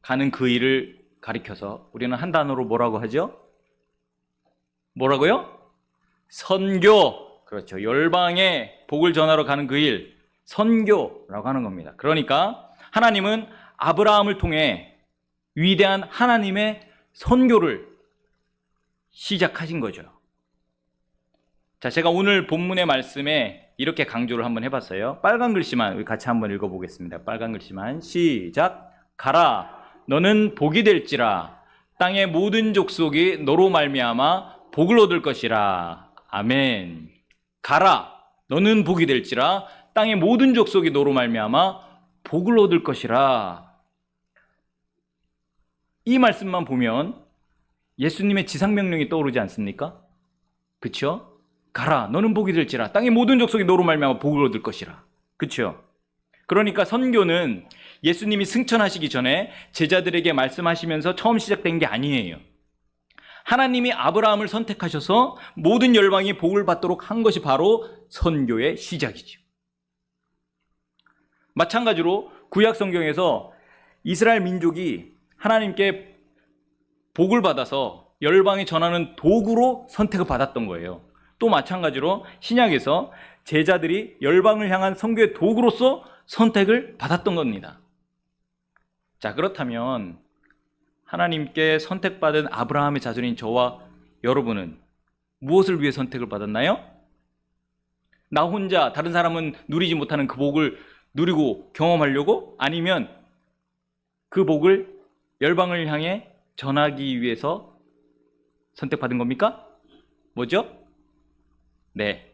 가는 그 일을 가리켜서 우리는 한 단어로 뭐라고 하죠? 뭐라고요? 선교. 그렇죠. 열방에 복을 전하러 가는 그 일, 선교라고 하는 겁니다. 그러니까 하나님은 아브라함을 통해 위대한 하나님의 선교를 시작하신 거죠. 자, 제가 오늘 본문의 말씀에 이렇게 강조를 한번 해봤어요. 빨간 글씨만 우리 같이 한번 읽어보겠습니다. 빨간 글씨만 시작. 가라, 너는 복이 될지라. 땅의 모든 족속이 너로 말미암아 복을 얻을 것이라. 아멘. 가라, 너는 복이 될지라. 땅의 모든 족속이 너로 말미암아 복을 얻을 것이라. 이 말씀만 보면 예수님의 지상명령이 떠오르지 않습니까? 그렇죠? 가라, 너는 복이 될지라. 땅의 모든 족속이 너로 말미암아 복을 얻을 것이라. 그렇죠? 그러니까 선교는 예수님이 승천하시기 전에 제자들에게 말씀하시면서 처음 시작된 게 아니에요. 하나님이 아브라함을 선택하셔서 모든 열방이 복을 받도록 한 것이 바로 선교의 시작이죠. 마찬가지로 구약 성경에서 이스라엘 민족이 하나님께 복을 받아서 열방에 전하는 도구로 선택을 받았던 거예요. 또 마찬가지로 신약에서 제자들이 열방을 향한 선교의 도구로서 선택을 받았던 겁니다. 자, 그렇다면 하나님께 선택받은 아브라함의 자손인 저와 여러분은 무엇을 위해 선택을 받았나요? 나 혼자, 다른 사람은 누리지 못하는 그 복을 누리고 경험하려고? 아니면 그 복을 열방을 향해 전하기 위해서 선택받은 겁니까? 뭐죠? 네.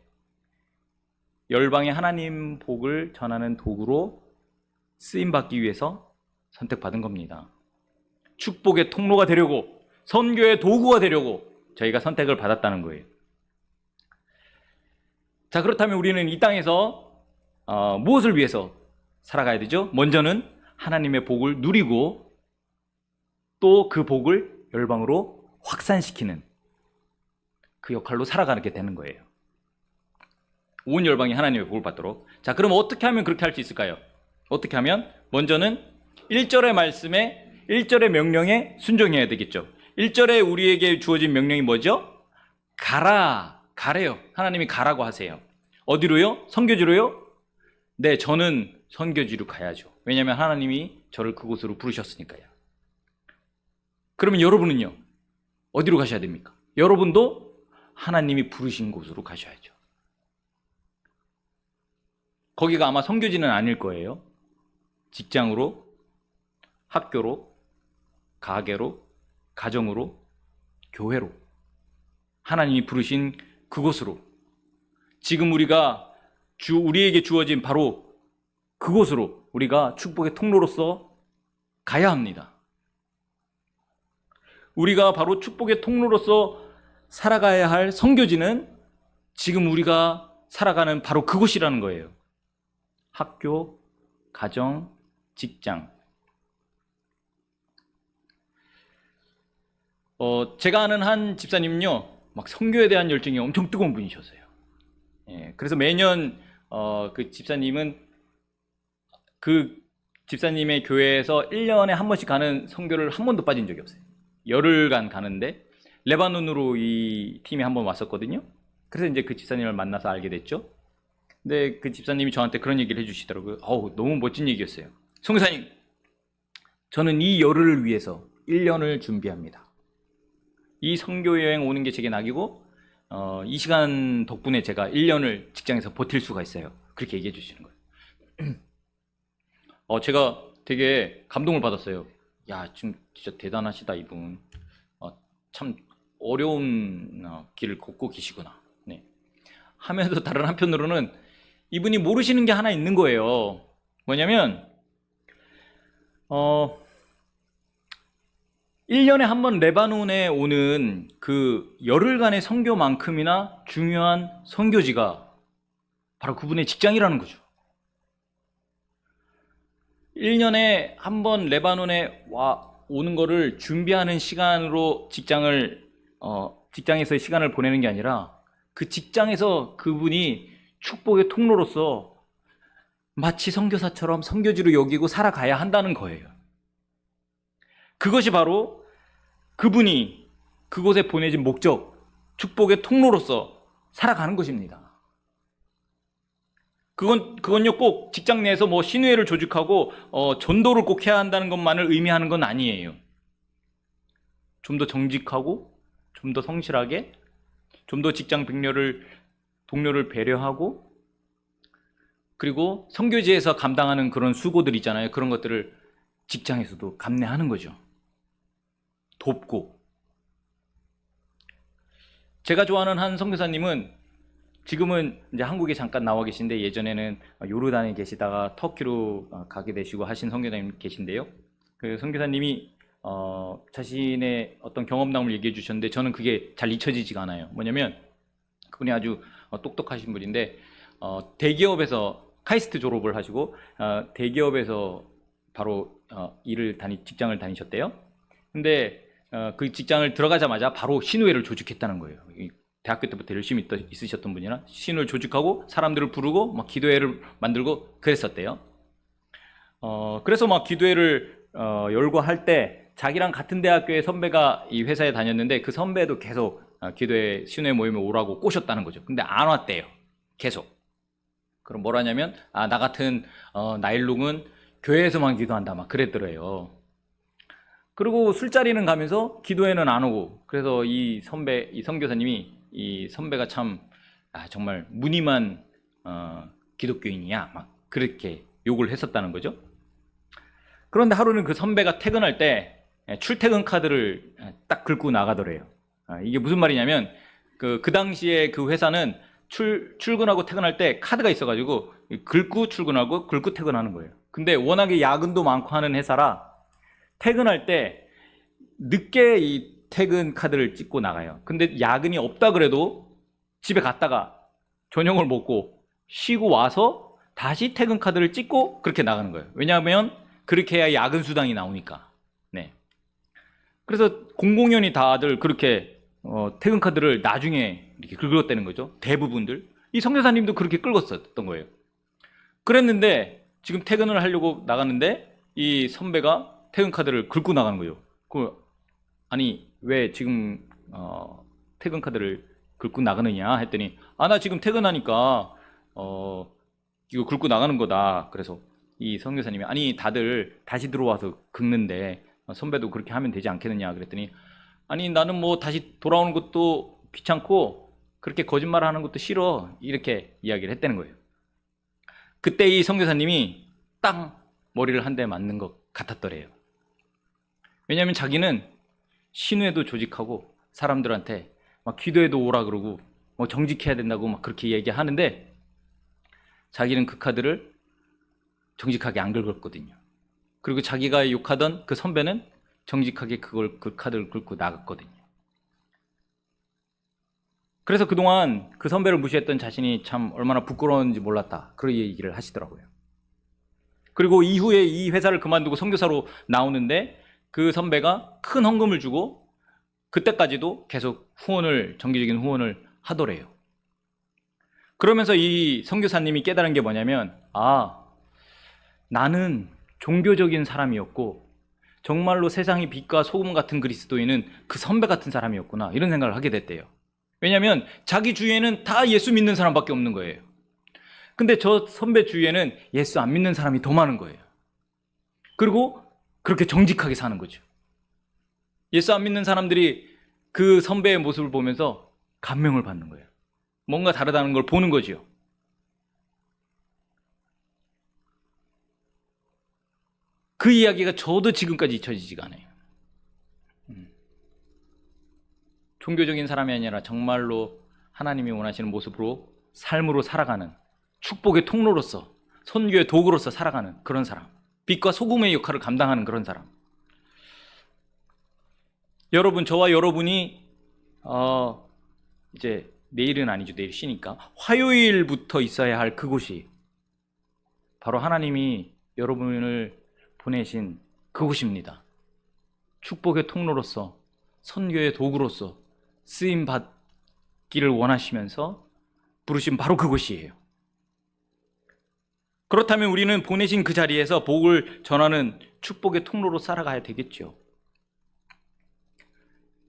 열방의 하나님 복을 전하는 도구로 쓰임받기 위해서 선택받은 겁니다. 축복의 통로가 되려고, 선교의 도구가 되려고 저희가 선택을 받았다는 거예요. 자, 그렇다면 우리는 이 땅에서 무엇을 위해서 살아가야 되죠. 먼저는 하나님의 복을 누리고 또 그 복을 열방으로 확산시키는 그 역할로 살아가게 되는 거예요. 온 열방이 하나님의 복을 받도록. 자, 그럼 어떻게 하면 그렇게 할 수 있을까요? 어떻게 하면? 먼저는 1절의 말씀에 1절의 명령에 순종해야 되겠죠. 1절에 우리에게 주어진 명령이 뭐죠? 가래요. 하나님이 가라고 하세요. 어디로요? 선교지로요? 네, 저는 선교지로 가야죠. 왜냐하면 하나님이 저를 그곳으로 부르셨으니까요. 그러면 여러분은요? 어디로 가셔야 됩니까? 여러분도 하나님이 부르신 곳으로 가셔야죠. 거기가 아마 선교지는 아닐 거예요. 직장으로, 학교로, 가게로, 가정으로, 교회로 하나님이 부르신 그곳으로 지금 우리에게 주어진 바로 그곳으로 우리가 축복의 통로로서 가야 합니다. 우리가 바로 축복의 통로로서 살아가야 할 선교지는 지금 우리가 살아가는 바로 그곳이라는 거예요. 학교, 가정, 직장. 제가 아는 한 집사님은요, 막 선교에 대한 열정이 엄청 뜨거운 분이셨어요. 예, 그래서 매년 그 집사님의 교회에서 1년에 한 번씩 가는 선교를 한 번도 빠진 적이 없어요. 열흘간 가는데 레바논으로 이 팀이 한 번 왔었거든요. 그래서 이제 그 집사님을 만나서 알게 됐죠. 근데 그 집사님이 저한테 그런 얘기를 해주시더라고요. 너무 멋진 얘기였어요. 선교사님, 저는 이 열흘을 위해서 1년을 준비합니다. 이 선교 여행 오는 게 제게 낙이고 이 시간 덕분에 제가 1년을 직장에서 버틸 수가 있어요. 그렇게 얘기해 주시는 거예요. 제가 되게 감동을 받았어요. 야, 지금 진짜 대단하시다, 이분. 참 어려운 길을 걷고 계시구나. 네. 하면서 다른 한편으로는 이분이 모르시는 게 하나 있는 거예요. 뭐냐면 1년에 한 번 레바논에 오는 그 열흘간의 선교만큼이나 중요한 선교지가 바로 그분의 직장이라는 거죠. 1년에 한 번 레바논에 오는 거를 준비하는 시간으로 직장에서의 시간을 보내는 게 아니라 그 직장에서 그분이 축복의 통로로서 마치 선교사처럼 선교지로 여기고 살아가야 한다는 거예요. 그것이 바로 그분이 그곳에 보내진 목적, 축복의 통로로서 살아가는 것입니다. 그건요, 꼭 직장 내에서 뭐 신의회를 조직하고 전도를 꼭 해야 한다는 것만을 의미하는 건 아니에요. 좀 더 정직하고, 좀 더 성실하게, 좀 더 직장 동료를 배려하고, 그리고 선교지에서 감당하는 그런 수고들 있잖아요. 그런 것들을 직장에서도 감내하는 거죠. 돕고. 제가 좋아하는 한 선교사님은 지금은 이제 한국에 잠깐 나와 계신데 예전에는 요르단에 계시다가 터키로 가게 되시고 하신 선교사님 계신데요. 그 선교사님이 자신의 어떤 경험담을 얘기해 주셨는데 저는 그게 잘 잊혀지지가 않아요. 뭐냐면 그분이 아주 똑똑하신 분인데 대기업에서 카이스트 졸업을 하시고 대기업에서 바로 직장을 다니셨대요. 근데 그 직장을 들어가자마자 바로 신우회를 조직했다는 거예요. 대학교 때부터 열심히 있으셨던 분이라 신우회를 조직하고 사람들을 부르고 막 기도회를 만들고 그랬었대요. 그래서 막 기도회를 열고 할 때 자기랑 같은 대학교의 선배가 이 회사에 다녔는데 그 선배도 계속 기도회 신우회 모임에 오라고 꼬셨다는 거죠. 근데 안 왔대요. 계속. 그럼 뭐라냐면 나 같은 나일롱은 교회에서만 기도한다 막 그랬더래요. 그리고 술자리는 가면서 기도회는 안 오고 그래서 이 선교사님이 이 선배가 참 정말 무늬만 기독교인이야 막 그렇게 욕을 했었다는 거죠. 그런데 하루는 그 선배가 퇴근할 때 출퇴근 카드를 딱 긁고 나가더래요. 이게 무슨 말이냐면 그 당시에 그 회사는 출근하고 퇴근할 때 카드가 있어가지고 긁고 출근하고 긁고 퇴근하는 거예요. 근데 워낙에 야근도 많고 하는 회사라 퇴근할 때 늦게 이 퇴근 카드를 찍고 나가요. 근데 야근이 없다 그래도 집에 갔다가 저녁을 먹고 쉬고 와서 다시 퇴근 카드를 찍고 그렇게 나가는 거예요. 왜냐하면 그렇게 해야 야근 수당이 나오니까. 네. 그래서 공공연히 다들 그렇게 퇴근 카드를 나중에 이렇게 긁었다는 거죠. 대부분들. 이 선교사님도 그렇게 긁었었던 거예요. 그랬는데 지금 퇴근을 하려고 나갔는데 이 선배가 퇴근 카드를 긁고 나가는 거예요. 아니 왜 지금 퇴근 카드를 긁고 나가느냐 했더니 나 지금 퇴근하니까 이거 긁고 나가는 거다. 그래서 이 선교사님이 아니 다들 다시 들어와서 긁는데 선배도 그렇게 하면 되지 않겠느냐 그랬더니 아니 나는 뭐 다시 돌아오는 것도 귀찮고 그렇게 거짓말하는 것도 싫어 이렇게 이야기를 했다는 거예요. 그때 이 선교사님이 딱 머리를 한 대 맞는 것 같았더래요. 왜냐하면 자기는 신우에도 조직하고 사람들한테 막 기도해도 오라 그러고 뭐 정직해야 된다고 막 그렇게 얘기하는데 자기는 그 카드를 정직하게 안 긁었거든요. 그리고 자기가 욕하던 그 선배는 정직하게 그 카드를 긁고 나갔거든요. 그래서 그동안 그 선배를 무시했던 자신이 참 얼마나 부끄러웠는지 몰랐다. 그런 얘기를 하시더라고요. 그리고 이후에 이 회사를 그만두고 선교사로 나오는데 그 선배가 큰 헌금을 주고 그때까지도 계속 정기적인 후원을 하더래요. 그러면서 이 선교사님이 깨달은 게 뭐냐면 나는 종교적인 사람이었고 정말로 세상의 빛과 소금 같은 그리스도인은 그 선배 같은 사람이었구나 이런 생각을 하게 됐대요. 왜냐하면 자기 주위에는 다 예수 믿는 사람밖에 없는 거예요. 근데 저 선배 주위에는 예수 안 믿는 사람이 더 많은 거예요. 그리고 그렇게 정직하게 사는 거죠. 예수 안 믿는 사람들이 그 선배의 모습을 보면서 감명을 받는 거예요. 뭔가 다르다는 걸 보는 거죠. 그 이야기가 저도 지금까지 잊혀지지가 않아요. 종교적인 사람이 아니라 정말로 하나님이 원하시는 모습으로 삶으로 살아가는 축복의 통로로서 선교의 도구로서 살아가는 그런 사람, 빛과 소금의 역할을 감당하는 그런 사람. 여러분, 저와 여러분이 이제 내일은 아니죠. 내일 쉬니까 화요일부터 있어야 할 그곳이 바로 하나님이 여러분을 보내신 그곳입니다. 축복의 통로로서 선교의 도구로서 쓰임 받기를 원하시면서 부르신 바로 그곳이에요. 그렇다면 우리는 보내신 그 자리에서 복을 전하는 축복의 통로로 살아가야 되겠죠.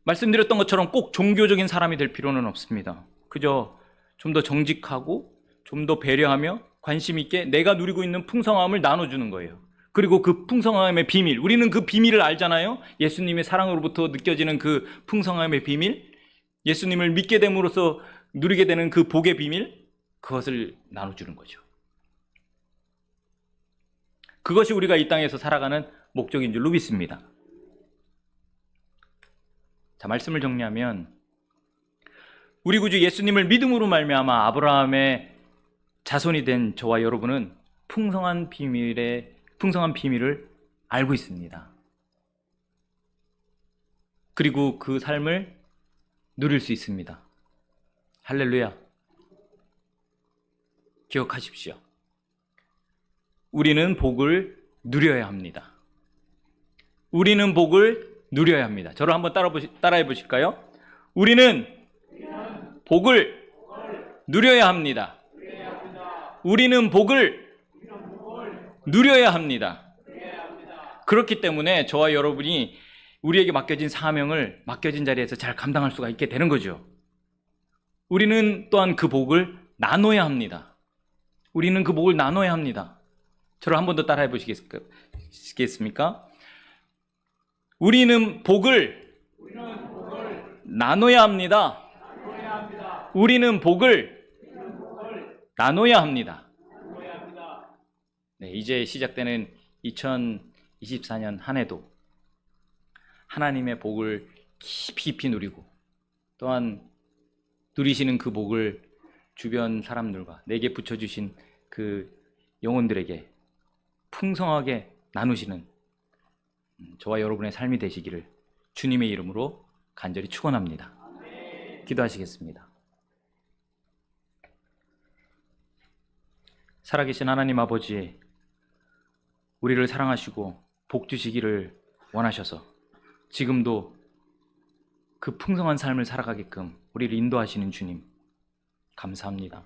말씀드렸던 것처럼 꼭 종교적인 사람이 될 필요는 없습니다. 그저 좀 더 정직하고 좀 더 배려하며 관심 있게 내가 누리고 있는 풍성함을 나눠주는 거예요. 그리고 그 풍성함의 비밀, 우리는 그 비밀을 알잖아요. 예수님의 사랑으로부터 느껴지는 그 풍성함의 비밀, 예수님을 믿게 됨으로써 누리게 되는 그 복의 비밀, 그것을 나눠주는 거죠. 그것이 우리가 이 땅에서 살아가는 목적인 줄로 믿습니다. 자, 말씀을 정리하면 우리 구주 예수님을 믿음으로 말미암아 아브라함의 자손이 된 저와 여러분은 풍성한 비밀을 알고 있습니다. 그리고 그 삶을 누릴 수 있습니다. 할렐루야. 기억하십시오. 우리는 복을 누려야 합니다. 우리는 복을 누려야 합니다. 저를 한번 따라해 보실까요? 우리는 복을 누려야 합니다. 우리는 복을 누려야 합니다. 그렇기 때문에 저와 여러분이 우리에게 맡겨진 사명을 맡겨진 자리에서 잘 감당할 수가 있게 되는 거죠. 우리는 또한 그 복을 나눠야 합니다. 우리는 그 복을 나눠야 합니다. 저를 한 번 더 따라해 보시겠습니까? 우리는 복을 나눠야 합니다. 우리는 복을 나눠야 합니다. 네, 이제 시작되는 2024년 한 해도 하나님의 복을 깊이 누리고 또한 누리시는 그 복을 주변 사람들과 내게 붙여주신 그 영혼들에게 풍성하게 나누시는 저와 여러분의 삶이 되시기를 주님의 이름으로 간절히 축원합니다. 기도하시겠습니다. 살아계신 하나님 아버지, 우리를 사랑하시고 복 주시기를 원하셔서 지금도 그 풍성한 삶을 살아가게끔 우리를 인도하시는 주님, 감사합니다.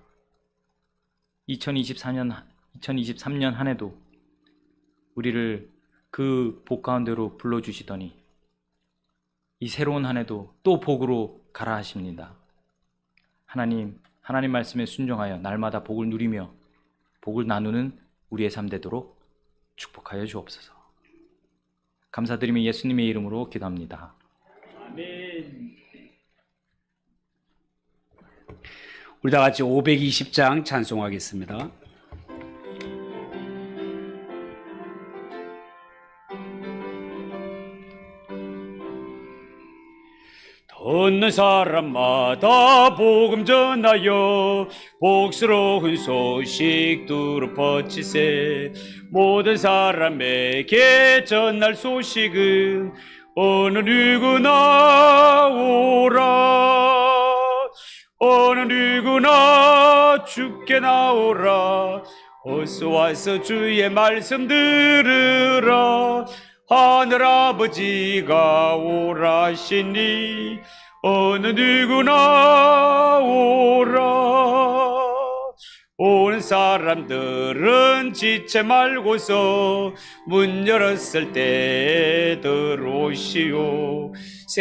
2023년 한 해도 우리를 그 복 가운데로 불러주시더니 이 새로운 한 해도 또 복으로 가라 하십니다. 하나님 말씀에 순종하여 날마다 복을 누리며 복을 나누는 우리의 삶 되도록 축복하여 주옵소서. 감사드리며 예수님의 이름으로 기도합니다. 아멘. 우리 다 같이 520장 찬송하겠습니다. 듣는 사람마다 복음 전하여 복스러운 소식 두루 퍼치세. 모든 사람에게 전할 소식은 어느 누구나 오라. 어느 누구나 주께 나오라. 어서 와서 주의 말씀 들으라. 하늘아버지가 오라시니 어느 누구나 오라. 오는 사람들은 지체 말고서 문 열었을 때 들어오시오.